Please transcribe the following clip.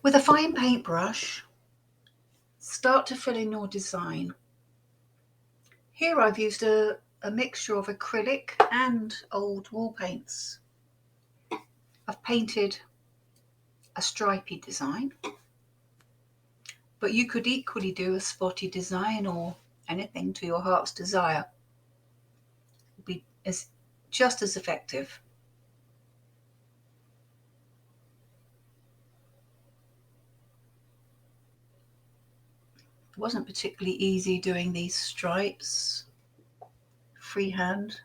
With a fine paintbrush, start to fill in your design. Here I've used a mixture of acrylic and old wall paints. I've painted a stripy design, but you could equally do a spotty design or anything to your heart's desire. It'll be just as effective. It wasn't particularly easy doing these stripes freehand.